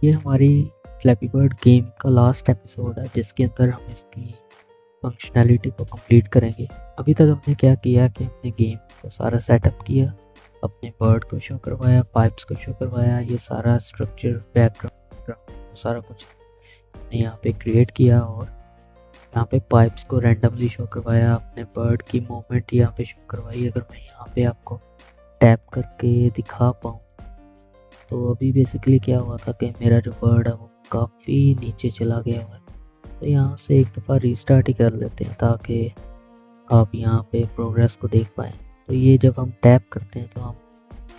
ये हमारी flappy bird game का लास्ट एपिसोड है जिसके अंदर हम इसकी फंक्शनैलिटी को कंप्लीट करेंगे। अभी तक हमने क्या किया कि हमने गेम को सारा सेटअप किया, अपने बर्ड को शो करवाया, पाइप्स को शो करवाया, ये सारा स्ट्रक्चर बैकग्राउंड सारा कुछ हमने यहाँ पे क्रिएट किया और यहाँ पे पाइप्स को रैंडमली शो करवाया, अपने बर्ड की मूवमेंट यहाँ पे शो करवाई। अगर मैं यहाँ पे आपको टैप करके दिखा पाऊँ तो अभी बेसिकली क्या हुआ था कि मेरा जो बर्ड है वो काफ़ी नीचे चला गया हुआ है। तो यहाँ से एक दफ़ा रीस्टार्ट ही कर लेते हैं ताकि आप यहाँ पे प्रोग्रेस को देख पाएँ। तो ये जब हम टैप करते हैं तो हम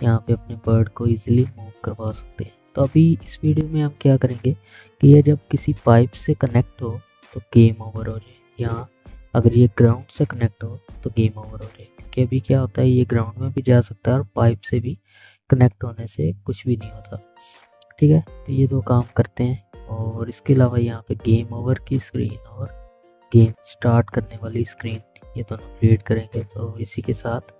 यहाँ पे अपने बर्ड को इजीली मूव करवा सकते हैं। तो अभी इस वीडियो में हम क्या करेंगे कि ये जब किसी पाइप से कनेक्ट हो तो गेम ओवर हो जाए, या अगर ये ग्राउंड से कनेक्ट हो तो गेम ओवर हो जाए। क्योंकि अभी क्या होता है, ये ग्राउंड में भी जा सकता है और पाइप से भी कनेक्ट होने से कुछ भी नहीं होता। ठीक है, तो ये दो काम करते हैं। और इसके अलावा यहाँ पे गेम ओवर की स्क्रीन और गेम स्टार्ट करने वाली स्क्रीन, ये दोनों क्रिएट करेंगे। तो इसी के साथ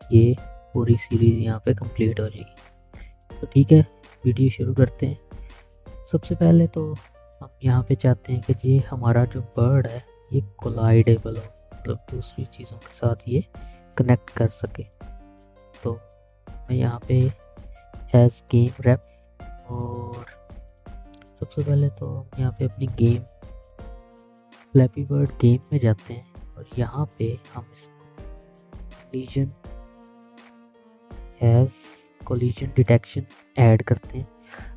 ये पूरी सीरीज़ यहाँ पे कंप्लीट हो जाएगी। तो ठीक है, वीडियो शुरू करते हैं। सबसे पहले तो हम यहाँ पे चाहते हैं कि ये हमारा जो बर्ड है ये कोलाइडेबल हो, मतलब दूसरी चीज़ों के साथ ये कनेक्ट कर सके। तो मैं यहाँ पे एज गेम रैप, और सबसे पहले तो हम यहाँ पे अपनी गेम फ्लैपी बर्ड गेम में जाते हैं और यहाँ पे हम इस कोलिजन डिटेक्शन ऐड करते हैं।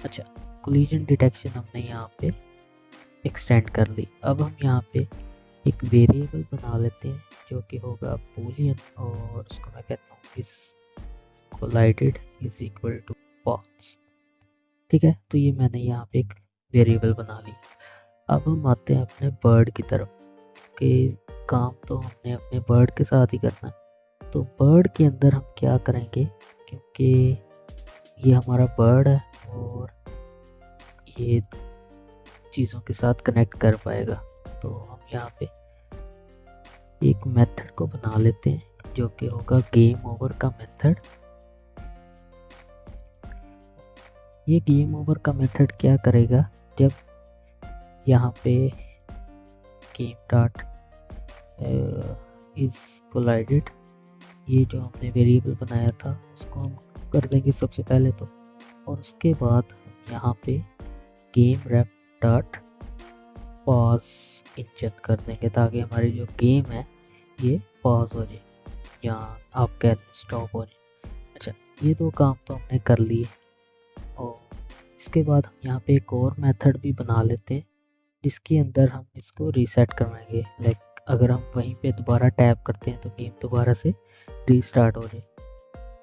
अच्छा, कोलिजन डिटेक्शन हमने यहाँ पे एक्सटेंड कर ली। अब हम यहाँ पे एक वेरिएबल बना लेते हैं जो कि होगा बूलियन, और उसको मैं कहता हूँ इस collided is equal to false. ठीक है, तो ये मैंने यहाँ पे एक वेरिएबल बना ली। अब हम आते हैं अपने बर्ड की तरफ कि काम तो हमने अपने बर्ड के साथ ही करना है। तो बर्ड के अंदर हम क्या करेंगे, क्योंकि ये हमारा बर्ड है और ये चीज़ों के साथ कनेक्ट कर पाएगा, तो हम यहाँ पे एक मेथड को बना लेते हैं जो कि होगा गेम ओवर का मेथड। ये गेम ओवर का मेथड क्या करेगा, जब यहाँ पे गेम डॉट इज कोलाइडेड, ये जो हमने वेरिएबल बनाया था उसको हम कर देंगे सबसे पहले तो, और उसके बाद यहाँ पे game wrap dot pause inject कर देंगे ताकि हमारी जो गेम है ये पॉज हो जाए या आप कह स्टॉप हो जाए। अच्छा, ये दो काम तो हमने कर लिए, और इसके बाद हम यहाँ पे एक और मेथड भी बना लेते हैं जिसके अंदर हम इसको रीसेट करवाएंगे। लाइक अगर हम वहीं पे दोबारा टैप करते हैं तो गेम दोबारा से रीस्टार्ट हो जाए।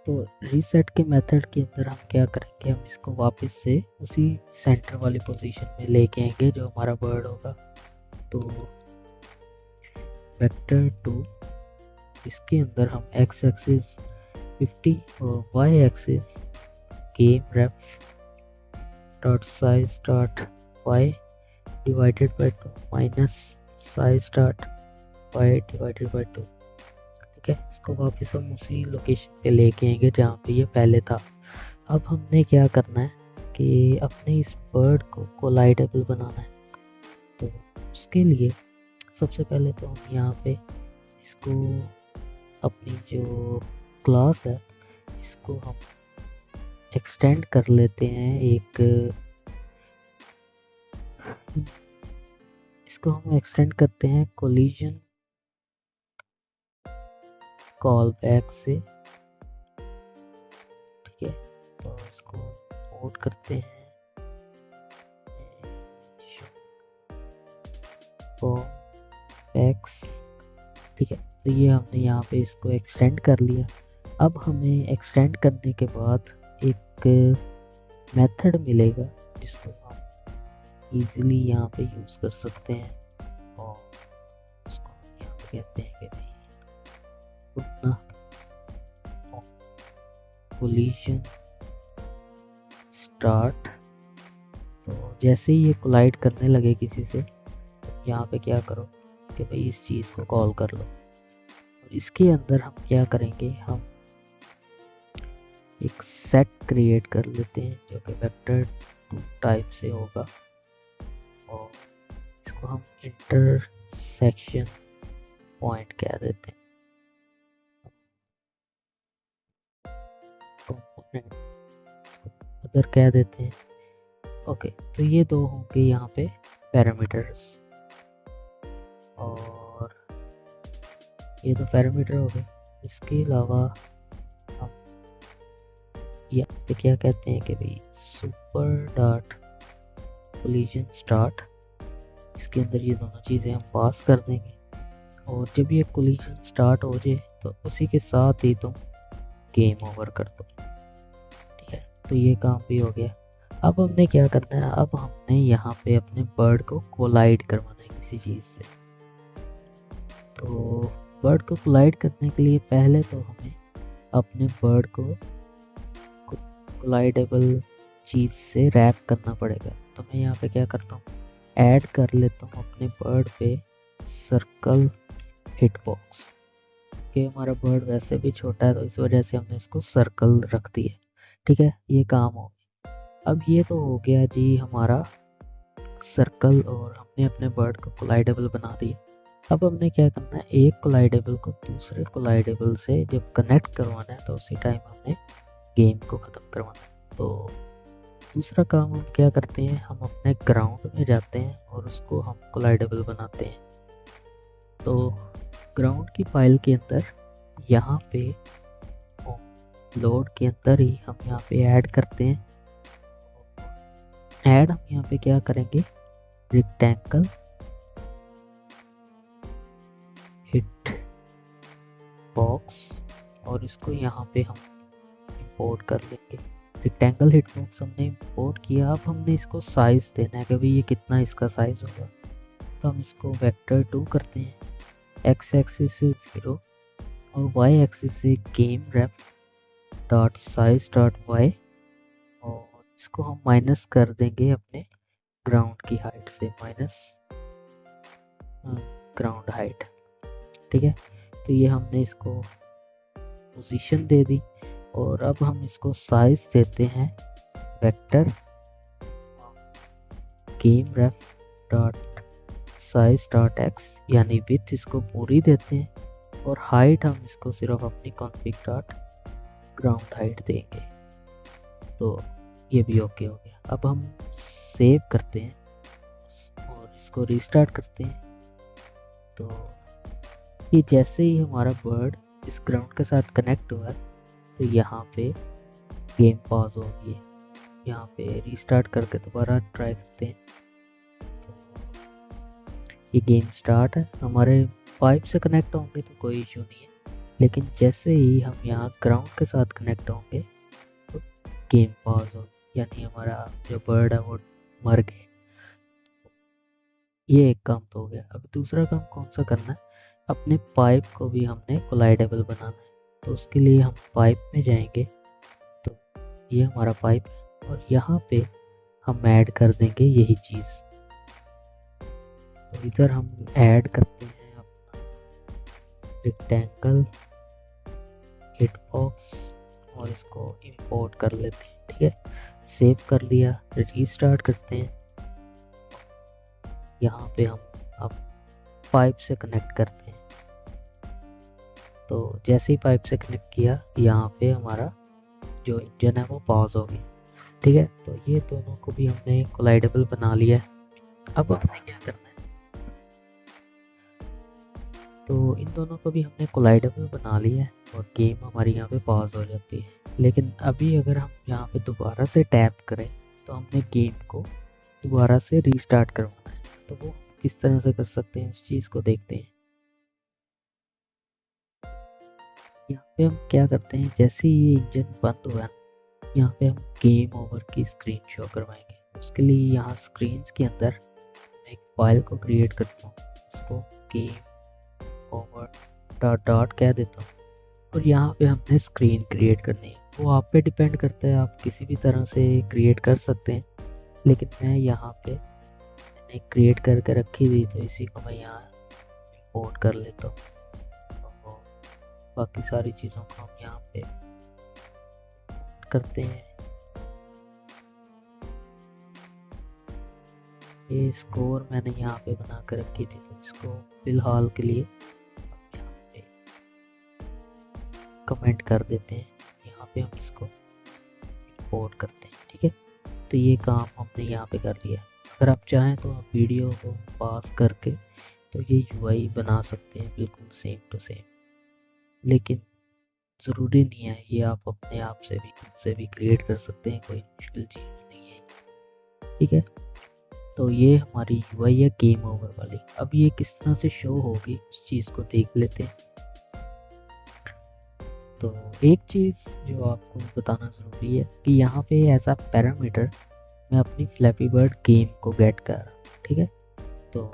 तो रीसेट के मेथड के अंदर हम क्या करेंगे, हम इसको वापस से उसी सेंटर वाली पोजीशन में लेके आएंगे जो हमारा बर्ड होगा। तो वेक्टर 2, इसके अंदर हम x एक्सिस 50 और y axis game ref dot size dot y divided by 2 minus size dot y divided by 2। ठीक है, इसको वापस हम उसी लोकेशन पे लेके आएंगे जहाँ पे ये पहले था। अब हमने क्या करना है कि अपने इस बर्ड को कोलाइडेबल बनाना है। तो उसके लिए सबसे पहले तो हम यहाँ पे इसको अपनी जो क्लास है इसको हम एक्सटेंड कर लेते हैं। इसको हम एक्सटेंड करते हैं कोलिजन कॉल बैक से। ठीक है, तो इसको मोड करते हैं एक्स। ठीक है, तो ये हमने यहाँ पे इसको एक्सटेंड कर लिया। अब हमें एक्सटेंड करने के बाद एक मेथड मिलेगा जिसको हम इजीली यहाँ पे यूज़ कर सकते हैं, और उसको हम यहाँ पे कहते हैं कि भाई उतना कोलिजन स्टार्ट। तो जैसे ही ये कोलाइड करने लगे किसी से, तो यहाँ पे क्या करो कि भाई इस चीज़ को कॉल कर लो। और इसके अंदर हम क्या करेंगे, हम एक सेट क्रिएट कर लेते हैं जो कि वेक्टर टू टाइप से होगा और इसको हम इंटरसेक्शन पॉइंट कह देते हैं। कंपोनेंट इसको अदर कह देते हैं। ओके, तो ये दो होंगे यहाँ पे पैरामीटर्स, और ये तो पैरामीटर हो गए। इसके अलावा हम यहाँ पे क्या कहते हैं कि भाई सुपर डॉट कोलिजन स्टार्ट, इसके अंदर ये दोनों चीज़ें हम पास कर देंगे, और जब ये कोलिजन स्टार्ट हो जाए तो उसी के साथ ही तुम गेम ओवर कर दो। ठीक है, तो ये काम भी हो गया। अब हमने क्या करना है, अब हमने यहाँ पे अपने बर्ड को कोलाइड करवाना है किसी चीज़ से। तो बर्ड को कोलाइड करने के लिए पहले तो हमें अपने बर्ड को कोलाइडेबल चीज़ से रैप करना पड़ेगा। तो मैं यहाँ पे क्या करता हूँ, ऐड कर लेता हूँ अपने बर्ड पे सर्कल हिटबॉक्स, कि हमारा बर्ड वैसे भी छोटा है तो इस वजह से हमने इसको सर्कल रख दिया। ठीक है, ये काम हो गया। अब ये तो हो गया जी हमारा सर्कल, और हमने अपने बर्ड को कोलाइडेबल बना दिया। अब हमने क्या करना है, एक कोलाइडेबल को दूसरे कोलाइडेबल से जब कनेक्ट करवाना है तो उसी टाइम हमने गेम को ख़त्म करवाना है। तो दूसरा काम हम क्या करते हैं, हम अपने ग्राउंड में जाते हैं और उसको हम कोलाइडेबल बनाते हैं। तो ग्राउंड की फाइल के अंदर यहाँ पे लोड के अंदर ही हम यहाँ पे ऐड करते हैं। ऐड हम यहाँ पे क्या करेंगे, रेक्टेंगल हिट बॉक्स, और इसको यहाँ पे हम इंपोर्ट कर लेंगे। रेक्टेंगल हिट बॉक्स हमने इंपोर्ट किया। अब हमने इसको साइज देना है कि भाई ये कितना इसका साइज होगा। तो हम इसको वेक्टर 2 करते हैं, एक्स एक्सिस से 0 और वाई एक्सिस से गेम रेफ डॉट साइज डॉट वाई, और इसको हम माइनस कर देंगे अपने ग्राउंड की हाइट से, माइनस ग्राउंड हाइट। ठीक है, तो ये हमने इसको पोजीशन दे दी, और अब हम इसको साइज देते हैं वेक्टर गेम रेफ डॉट साइज डॉट एक्स, यानी विथ इसको पूरी देते हैं, और हाइट हम इसको सिर्फ अपनी कॉन्फिग डॉट ग्राउंड हाइट देंगे। तो ये भी ओके हो गया। अब हम सेव करते हैं और इसको रीस्टार्ट करते हैं। तो ये जैसे ही हमारा बर्ड इस ग्राउंड के साथ कनेक्ट हुआ तो यहाँ पे गेम पॉज हो गई। यहाँ पे रीस्टार्ट करके दोबारा ट्राई करते हैं। तो ये गेम स्टार्ट है। हमारे पाइप से कनेक्ट होंगे तो कोई इशू नहीं है, लेकिन जैसे ही हम यहाँ ग्राउंड के साथ कनेक्ट होंगे तो गेम पॉज हो, यानी हमारा जो बर्ड है वो मर गए। ये एक काम तो हो गया। अब दूसरा काम कौन सा करना है, अपने पाइप को भी हमने कोलाइडेबल बनाना है। तो उसके लिए हम पाइप में जाएंगे, तो ये हमारा पाइप है, और यहाँ पे हम ऐड कर देंगे यही चीज़। तो इधर हम ऐड करते हैं अपना रेक्टेंगल हिट बॉक्स, और इसको इंपोर्ट कर लेते हैं। ठीक है, सेव कर लिया, रीस्टार्ट करते हैं। यहाँ पे हम अब पाइप से कनेक्ट करते हैं। तो जैसे ही पाइप से कनेक्ट किया, यहाँ पे हमारा जो इंजन है वो पॉज हो गया। ठीक है, तो ये दोनों को भी हमने कोलाइडेबल बना लिया है। अब हमें क्या करना है, तो इन दोनों को भी हमने कोलाइडेबल बना लिया है और गेम हमारी यहाँ पे पॉज हो जाती है। लेकिन अभी अगर हम यहाँ पे दोबारा से टैप करें तो हमने गेम को दोबारा से रीस्टार्ट करवाना है। तो वो किस तरह से कर सकते हैं उस चीज़ को देखते हैं। यहाँ पे हम क्या करते हैं, जैसे ही ये इंजन बंद हुआ, यहाँ पे हम गेम ओवर की स्क्रीन शो करवाएंगे। उसके लिए यहाँ स्क्रीन्स के अंदर मैं एक फाइल को क्रिएट करता हूँ, उसको गेम ओवर डॉट डॉट कह देता हूँ, और यहाँ पे हमने स्क्रीन क्रिएट करनी है। वो आप पे डिपेंड करता है, आप किसी भी तरह से क्रिएट कर सकते हैं, लेकिन मैं यहाँ पे मैंने क्रिएट करके रखी थी तो इसी को मैं यहाँ इंपोर्ट कर लेता हूँ। तो बाकी सारी चीज़ों को हम यहाँ पे करते हैं। ये स्कोर मैंने यहाँ पे बना कर रखी थी, तो इसको फ़िलहाल के लिए यहाँ पे कमेंट कर देते हैं। यहाँ पे हम इसको इंपोर्ट करते हैं, ठीक है। तो ये काम हमने यहाँ पे कर लिया। अगर आप चाहें तो आप वीडियो को पास करके तो ये यूआई बना सकते हैं बिल्कुल सेम टू सेम, लेकिन ज़रूरी नहीं है, ये आप अपने आप से भी क्रिएट कर सकते हैं, कोई मुश्किल चीज़ नहीं है, ठीक है। तो ये हमारी यूआई है गेम ओवर वाली। अब ये किस तरह से शो होगी उस चीज़ को देख लेते हैं। तो एक चीज़ जो आपको बताना ज़रूरी है कि यहाँ पे ऐसा पैरामीटर मैं अपनी फ्लैपी बर्ड गेम को गेट कर रहा हूँ, ठीक है। तो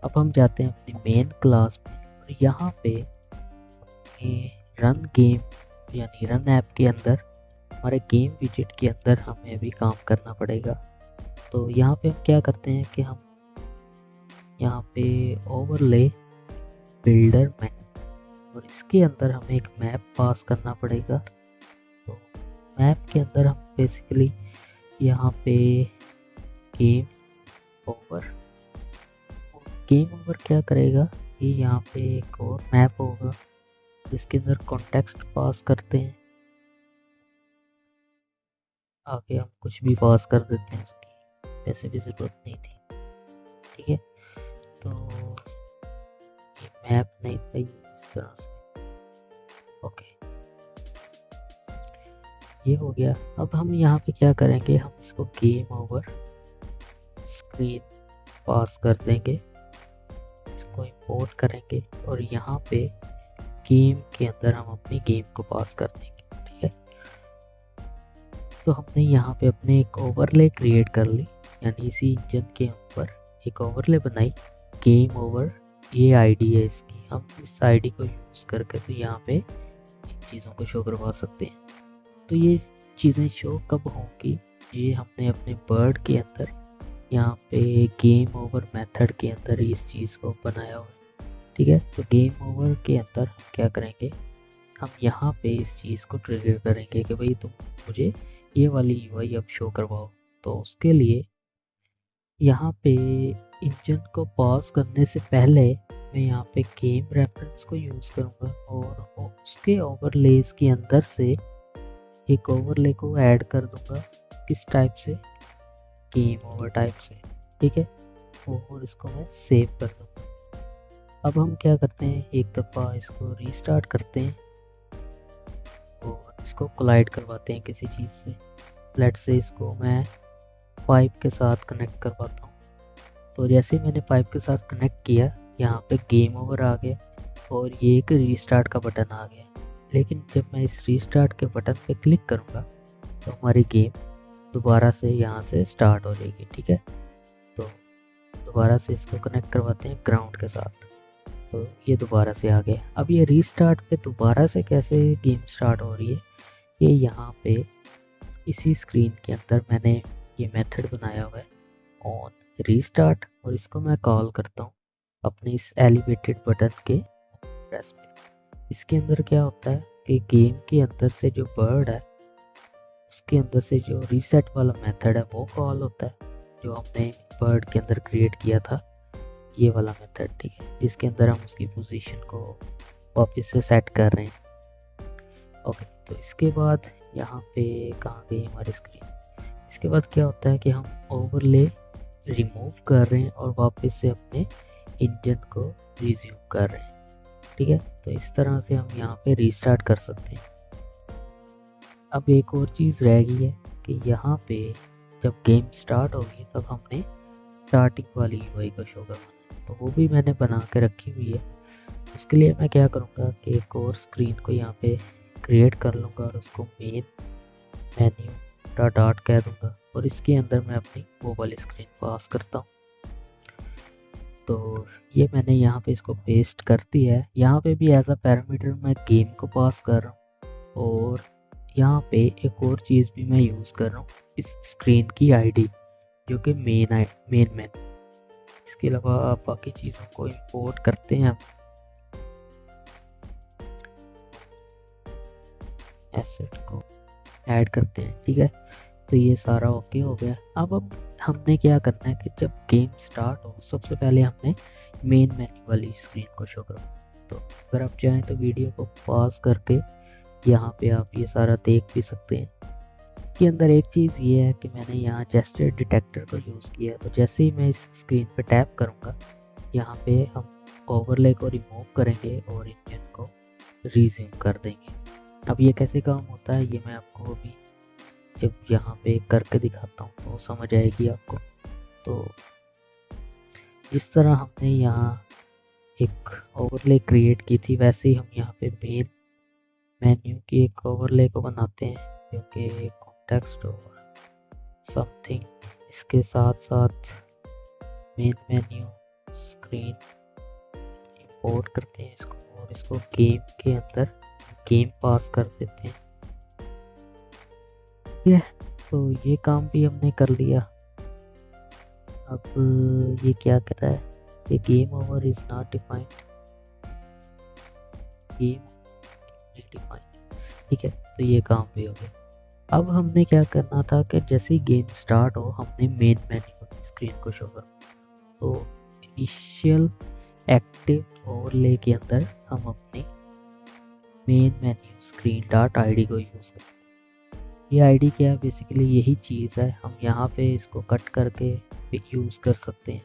अब हम जाते हैं अपनी मेन क्लास में और यहाँ पे रन गेम यानी रन ऐप के अंदर हमारे गेम विजेट के अंदर हमें अभी काम करना पड़ेगा। तो यहाँ पे हम क्या करते हैं कि हम यहाँ पे ओवरले बिल्डर मैप और इसके अंदर हमें एक मैप पास करना पड़ेगा। तो मैप के अंदर हम बेसिकली यहाँ पे गेम ओवर क्या करेगा कि यहाँ पे एक और मैप होगा, इसके अंदर कॉन्टेक्स्ट पास करते हैं। आगे हम कुछ भी पास कर देते हैं, उसकी वैसे भी ज़रूरत नहीं थी, ठीक है। तो ये मैप नहीं था, इस तरह से, ओके, ये हो गया। अब हम यहाँ पे क्या करेंगे, हम इसको गेम ओवर स्क्रीन पास कर देंगे, इसको इंपोर्ट करेंगे और यहाँ पे गेम के अंदर हम अपनी गेम को पास कर देंगे, ठीक है। तो हमने यहाँ पे अपने एक ओवरले क्रिएट कर ली, यानी इसी इंजन के ऊपर एक ओवरले बनाई, गेम ओवर ये आईडी है इसकी। हम इस आईडी को यूज़ करके तो यहाँ पे इन चीज़ों को शो करवा सकते हैं। तो ये चीज़ें शो कब होंगी, ये हमने अपने बर्ड के अंदर यहाँ पे गेम ओवर मेथड के अंदर इस चीज़ को बनाया हुआ है, ठीक है। तो गेम ओवर के अंदर हम क्या करेंगे, हम यहाँ पे इस चीज़ को ट्रिगर करेंगे कि भाई तुम मुझे ये वाली यूआई अब शो करवाओ। तो उसके लिए यहाँ पे इंजन को पॉज करने से पहले मैं यहाँ पे गेम रेफरेंस को यूज़ करूँगा और उसके ओवरलेस के अंदर से एक ओवरले को ऐड कर दूँगा। किस टाइप से, गेम ओवर टाइप से, ठीक है। और इसको मैं सेव कर दूँगा। अब हम क्या करते हैं, एक दफ़ा इसको रीस्टार्ट करते हैं और इसको कोलाइड करवाते हैं किसी चीज़ से। लेट्स से इसको मैं पाइप के साथ कनेक्ट करवाता हूँ। तो जैसे मैंने पाइप के साथ कनेक्ट किया, यहाँ पे गेम ओवर आ गया और ये एक रीस्टार्ट का बटन आ गया। लेकिन जब मैं इस रीस्टार्ट के बटन पे क्लिक करूँगा तो हमारी गेम दोबारा से यहाँ से स्टार्ट हो जाएगी, ठीक है। तो दोबारा से इसको कनेक्ट करवाते हैं ग्राउंड के साथ, तो ये दोबारा से आ गया। अब ये रीस्टार्ट पे दोबारा से कैसे गेम स्टार्ट हो रही है, ये यहाँ पे इसी स्क्रीन के अंदर मैंने ये मेथड बनाया हुआ है ऑन रीस्टार्ट, और इसको मैं कॉल करता हूँ अपने इस एलिवेटेड बटन के प्रेस में। इसके अंदर क्या होता है कि गेम के अंदर से जो बर्ड है उसके अंदर से जो रीसेट वाला मेथड है वो कॉल होता है, जो हमने बर्ड के अंदर क्रिएट किया था, ये वाला मेथड, ठीक है, जिसके अंदर हम उसकी पोजीशन को वापस से सेट कर रहे हैं। ओके, तो इसके बाद यहाँ पे कहाँ गई हमारी स्क्रीन। इसके बाद क्या होता है कि हम ओवरले रिमूव कर रहे हैं और वापस से अपने इंजन को रिज्यूम कर रहे हैं, ठीक है। तो इस तरह से हम यहाँ पे रीस्टार्ट कर सकते हैं। अब एक और चीज़ रह गई है कि यहाँ पे जब गेम स्टार्ट होगी तब हमने स्टार्टिंग वाली यूआई को शो करवाना है, तो वो भी मैंने बना के रखी हुई है। उसके लिए मैं क्या करूँगा कि एक और स्क्रीन को यहाँ पे क्रिएट कर लूँगा और उसको मेन मेन्यू डॉट कह दूँगा और इसके अंदर मैं अपनी वो वाली स्क्रीन पास करता हूँ। तो ये मैंने यहाँ पे इसको पेस्ट कर दिया है। यहाँ पे भी एज अ पैरामीटर मैं गेम को पास कर रहा हूँ और यहाँ पे एक और चीज़ भी मैं यूज़ कर रहा हूँ, इस स्क्रीन की आईडी जो कि मेन। इसके अलावा आप बाकी चीज़ों को इंपोर्ट करते हैं, एसेट को ऐड करते हैं, ठीक है। तो ये सारा ओके हो गया। अब हमने क्या करना है कि जब गेम स्टार्ट हो सबसे पहले हमने मेन मेन्यू वाली स्क्रीन को शो करो। तो अगर आप चाहें तो वीडियो को पॉज करके यहाँ पे आप ये सारा देख भी सकते हैं। इसके अंदर एक चीज़ ये है कि मैंने यहाँ जेस्चर डिटेक्टर को यूज़ किया है। तो जैसे ही मैं इस स्क्रीन पे टैप करूँगा यहाँ पे हम ओवरले को रिमूव करेंगे और इंजन को रिज्यूम कर देंगे। अब ये कैसे काम होता है ये मैं आपको अभी जब यहाँ पे करके दिखाता हूँ तो समझ आएगी आपको। तो जिस तरह हमने यहाँ एक ओवरले क्रिएट की थी वैसे ही हम यहाँ पे मेन मेन्यू की एक ओवरले को बनाते हैं, क्योंकि कॉन्टेक्स्ट और समथिंग इसके साथ साथ मेन मेन्यू स्क्रीन इंपोर्ट करते हैं इसको और इसको गेम के अंदर गेम पास कर देते हैं। तो ये काम भी हमने कर लिया। अब ये क्या कहता है कि game over is not defined, game defined, ठीक है। तो ये काम भी हो गया। अब हमने क्या करना था कि जैसे ही गेम स्टार्ट हो हमने मेन मेन्यू स्क्रीन को शो करना। तो इनिशियल एक्टिव ओवरले के अंदर हम अपनी main menu screen dot I D को यूज़ करते हैं। ये आईडी क्या है, बेसिकली यही चीज़ है। हम यहाँ पे इसको कट करके भी यूज़ कर सकते हैं।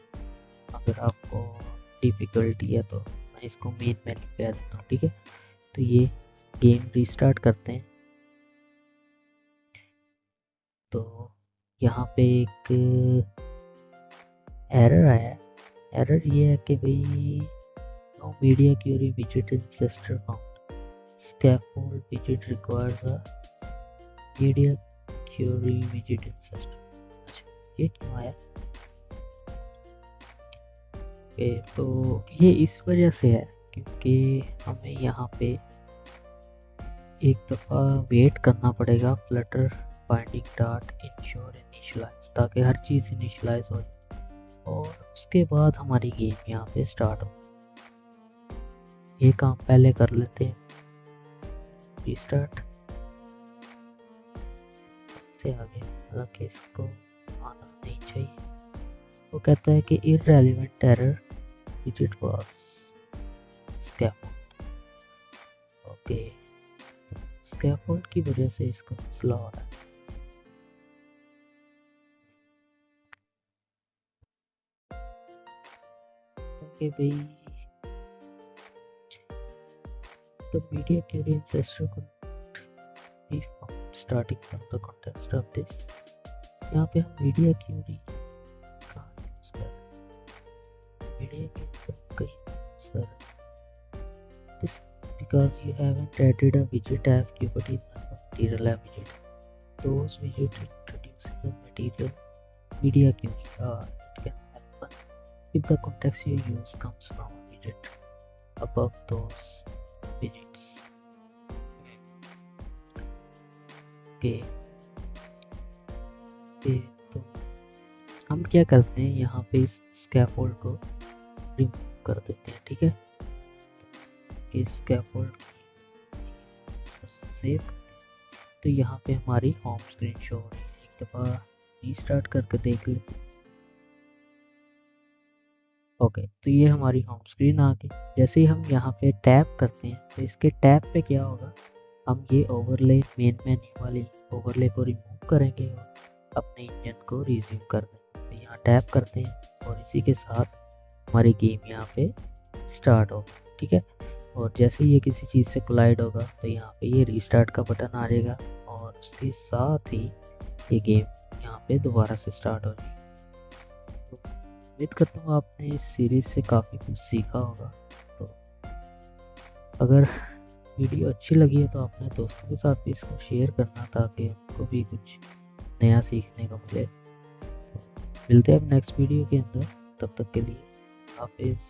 अगर आपको डिफ़िकल्टी है तो मैं इसको मेन मेन्यू पे आ देता हूँ, ठीक है। तो ये गेम रीस्टार्ट करते हैं। तो यहाँ पे एक एरर आया है। एरर ये है कि भाई no media Curie visit ancestor found, scaffold visit requires a media Curie visit ancestor. अच्छा ये क्यों आया? तो ये इस वजह से है क्योंकि हमें यहाँ पे एक दफ़ा वेट करना पड़ेगा flutter binding dot ensure initialize, ताकि हर चीज़ इनिशियलाइज हो जाए और उसके बाद हमारी गेम यहाँ पे स्टार्ट हो। ये काम पहले कर लेते हैं। रीस्टार्ट से आगे, हालांकि इसको आना नहीं चाहिए। वो कहता है कि irrelevant error digit was scaffold. Okay, scaffold की वजह से इसको मसला हो रहा है। ओके भाई, the media query ancestor could be found starting from the context of this। यहाँ पे हम मीडिया क्यूरी कहाँ यूज कर रहे हैं? मीडिया क्यूरी तो कहीं यूज कर रहे हैं। This because you haven't added a widget I have given in the material app widget. Those widget introduces a material media query. It can happen if the context you use comes from a widget above those widgets. Okay. तो हम क्या करते हैं, यहाँ पे इस scaffold को remove कर देते हैं, ठीक है। तो इस स्कैफोल्ड सेव, तो यहाँ पे हमारी होम स्क्रीन शो हो रही है। एक दफ़ा रीस्टार्ट करके देख लेते हैं। ओके, तो ये हमारी होम स्क्रीन आ गई। जैसे ही हम यहाँ पे टैप करते हैं तो इसके टैप पे क्या होगा, हम ये ओवरले मेन मेन्यू वाली ओवरले को रिमूव करेंगे और अपने इंजन को रिज्यूम कर देंगे। तो यहाँ टैप करते हैं और इसी के साथ हमारी गेम यहाँ पे स्टार्ट होगा, ठीक है। और जैसे ही ये किसी चीज़ से कोलाइड होगा तो यहाँ पे ये रीस्टार्ट का बटन आ जाएगा और उसके साथ ही ये गेम यहाँ पे दोबारा से स्टार्ट हो जाएगी। उम्मीद करता हूँ आपने इस सीरीज़ से काफ़ी कुछ सीखा होगा। तो अगर वीडियो अच्छी लगी है तो अपने दोस्तों के साथ भी इसको शेयर करना ताकि उनको भी कुछ नया सीखने को मिले। तो मिलते हैं अब नेक्स्ट वीडियो के अंदर, तब तक के लिए हाफिज़।